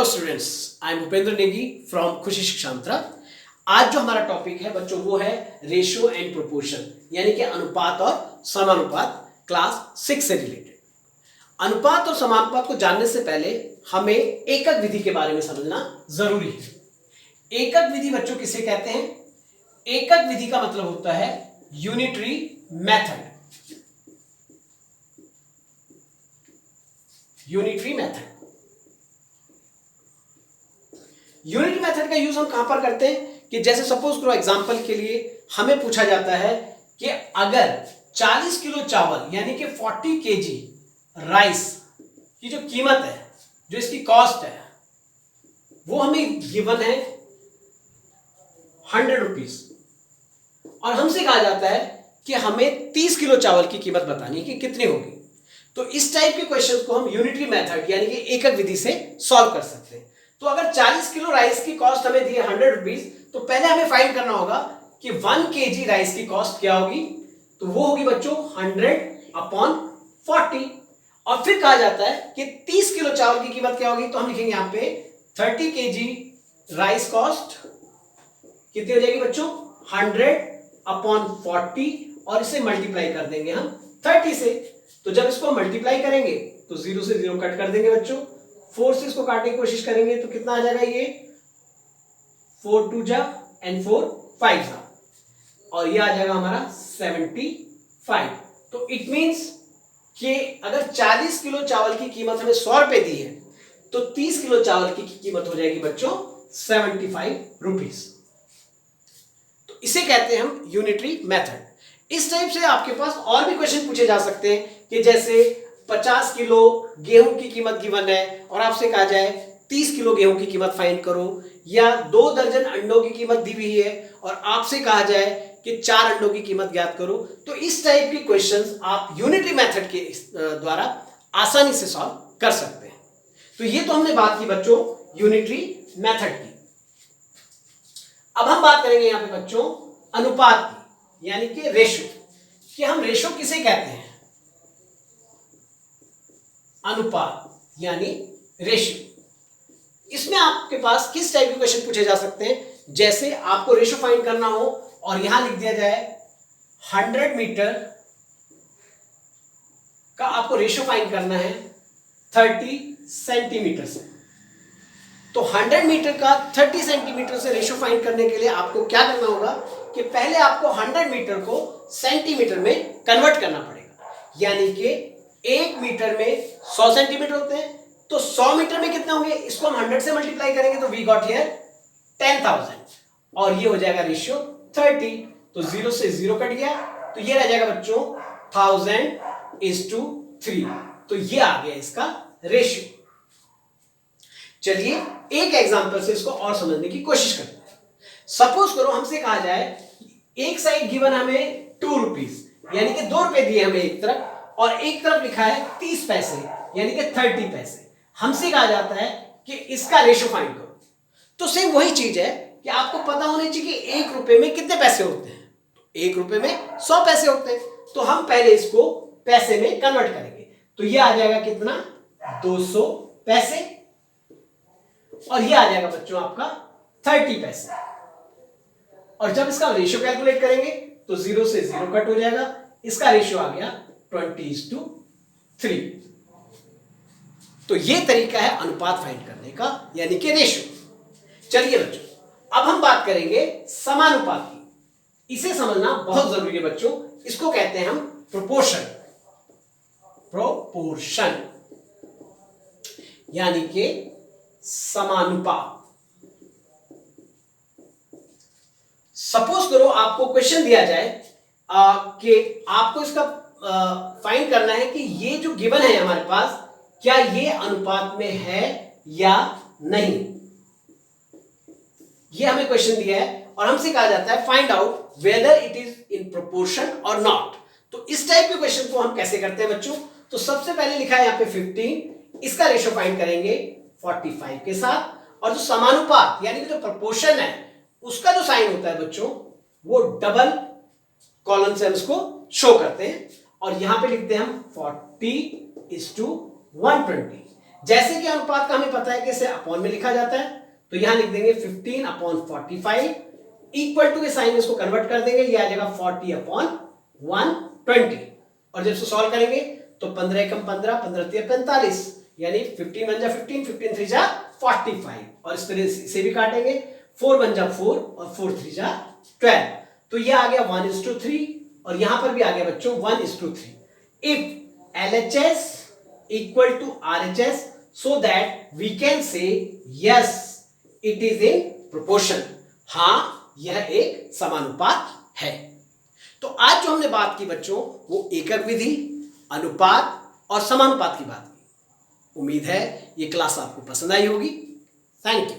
Hello students, I am Bhupendra Negi from खुशी शिक्षांतरा। आज जो हमारा टॉपिक है बच्चों वो है रेशियो एंड प्रोपोर्शन, यानी कि अनुपात और समानुपात, क्लास 6 से रिलेटेड। अनुपात और समानुपात को जानने से पहले हमें एकक विधि के बारे में समझना जरूरी है। एकक विधि बच्चों किसे कहते हैं? एकक विधि का मतलब होता है unitary method. Unitary method unitary method का यूज हम कहां पर करते हैं कि जैसे सपोज करो एग्जांपल के लिए हमें पूछा जाता है कि अगर 40 किलो चावल यानी कि 40 केजी राइस की जो कीमत है, जो इसकी कॉस्ट है, वो हमें गिवन है 100 रुपीज, और हमसे कहा जाता है कि हमें 30 किलो चावल की कीमत बतानी है कि कितनी होगी। तो इस टाइप के क्वेश्चन को हम यूनिटरी मेथड यानी कि एकक विधि से सॉल्व कर सकते हैं। तो अगर 40 किलो राइस की कॉस्ट हमें दी है 100 रुपीज, तो पहले हमें फाइंड करना होगा कि 1 केजी राइस की कॉस्ट क्या होगी। तो वो होगी बच्चों 100/40, और फिर कहा जाता है कि 30 किलो चावल की कीमत क्या होगी। तो हम लिखेंगे यहां पे 30 केजी राइस कॉस्ट कितनी हो जाएगी बच्चों 100/40, और इसे मल्टीप्लाई कर देंगे हम 30 से। तो जब इसको मल्टीप्लाई करेंगे तो 0 से 0 कट कर देंगे बच्चों, 4 से इसको काटने की कोशिश करेंगे तो कितना आ जाएगा, ये 4 2 जा एंड 4 5 जा, और ये आ जाएगा हमारा 75। तो इट मींस कि अगर 40 किलो चावल की कीमत हमें 100 रुपए दी है तो 30 किलो चावल की कीमत हो जाएगी बच्चों 75 रुपीज। तो इसे कहते हैं हम यूनिटरी मेथड। इस टाइप से आपके पास और भी क्वेश्चन पूछे जा सकते हैं कि जैसे 50 किलो गेहूं की कीमत गिवन है और आपसे कहा जाए 30 किलो गेहूं की कीमत फाइंड करो, या 2 दर्जन अंडों की कीमत दी हुई है और आपसे कहा जाए कि 4 अंडों की कीमत ज्ञात करो। तो इस टाइप के क्वेश्चंस आप यूनिटरी मेथड के द्वारा आसानी से सॉल्व कर सकते हैं। तो ये तो हमने बात की बच्चों यूनिटरी मेथड की। अब हम बात करेंगे यहां पे बच्चों अनुपात की, यानी कि रेशो। कि हम रेशो किसे कहते हैं? अनुपात यानी रेशियो। इसमें आपके पास किस टाइप के क्वेश्चन पूछे जा सकते हैं? जैसे आपको रेशियो फाइंड करना हो और यहां लिख दिया जाए 100 मीटर का आपको रेशियो फाइंड करना है 30 सेंटीमीटर से। तो 100 मीटर का 30 सेंटीमीटर से रेशियो फाइंड करने के लिए आपको क्या करना होगा कि पहले आपको 100 मीटर को सेंटीमीटर में कन्वर्ट करना पड़ेगा। यानी कि 1 मीटर में 100 सेंटीमीटर होते हैं, तो 100 मीटर में कितने होंगे, इसको हम 100 से मल्टीप्लाई करेंगे तो वी गॉट हियर 10,000, और ये हो जाएगा रेशियो 30। तो 0 से 0 कट गया, तो ये रह जाएगा बच्चों 1000:3। तो ये आ गया इसका रेशियो। चलिए एक एग्जांपल से इसको और समझने की कोशिश करते हैं। सपोज करो हमसे कहा जाए एक साइड गिवन हमें 2 रुपीज, यानी कि 2 रुपए दिए हमें एक तरफ, और एक तरफ लिखा है 30 पैसे यानी कि 30 पैसे। हमसे कहा जाता है कि इसका रेशियो फाइंड करो। तो सेम वही चीज है कि आपको पता होनी चाहिए कि 1 रुपए में कितने पैसे होते हैं। तो 1 रुपए में 100 पैसे होते हैं, तो हम पहले इसको पैसे में कन्वर्ट करेंगे। तो ये आ जाएगा कितना 200 पैसे, और ये आ जाएगा बच्चों आपका 30 पैसे। और जब इसका रेशियो कैलकुलेट करेंगे तो 0 से 0 कट हो जाएगा, इसका रेशियो आ गया 20:3। तो ये तरीका है अनुपात फाइंड करने का, यानी कि रेशियो। चलिए बच्चों अब हम बात करेंगे समानुपात की। इसे समझना बहुत जरूरी है बच्चों। इसको कहते हैं हम प्रोपोर्शन। प्रोपोर्शन यानी कि समानुपात। सपोज करो आपको क्वेश्चन दिया जाए कि आपको इसका फाइंड करना है कि ये जो गिवन है हमारे पास, क्या ये अनुपात में है या नहीं। ये हमें क्वेश्चन दिया है और हमसे कहा जाता है find out whether it is in proportion और नॉट। तो इस टाइप के क्वेश्चन को हम कैसे करते हैं बच्चों? तो सबसे पहले लिखा है यहां पे 15, इसका रेशियो फाइंड करेंगे 45 के साथ, और जो समानुपात यानी कि जो प्रोपोर्शन है उसका जो साइन होता है बच्चों वो डबल कॉलन से हम इसको शो करते हैं, और यहां पे लिखते हैं हम 40:120। जैसे कि अनुपात का हमें पता है कि इसे अपॉन में लिखा जाता है, तो यहां लिख देंगे 15/45 इक्वल टू के साइन इसको कन्वर्ट कर देंगे, ये आ जाएगा 40/120। और जब इसको सॉल्व करेंगे तो 15 एकम 15, 15 तिया 45, यानी 15 1 जा 15, 15 3 जा 45। और इस तरह से भी काटेंगे, 4 1 जा 4 और 4 3 जा 12। तो ये आ गया 1:3 और यहां पर भी आ गया बच्चों 1:3। If LHS equal to RHS, so that we can say yes it is in proportion, हाँ यह एक समानुपात है। तो आज जो हमने बात की बच्चों वो एकक विधि, अनुपात और समानुपात की बात की। उम्मीद है ये क्लास आपको पसंद आई होगी। Thank you.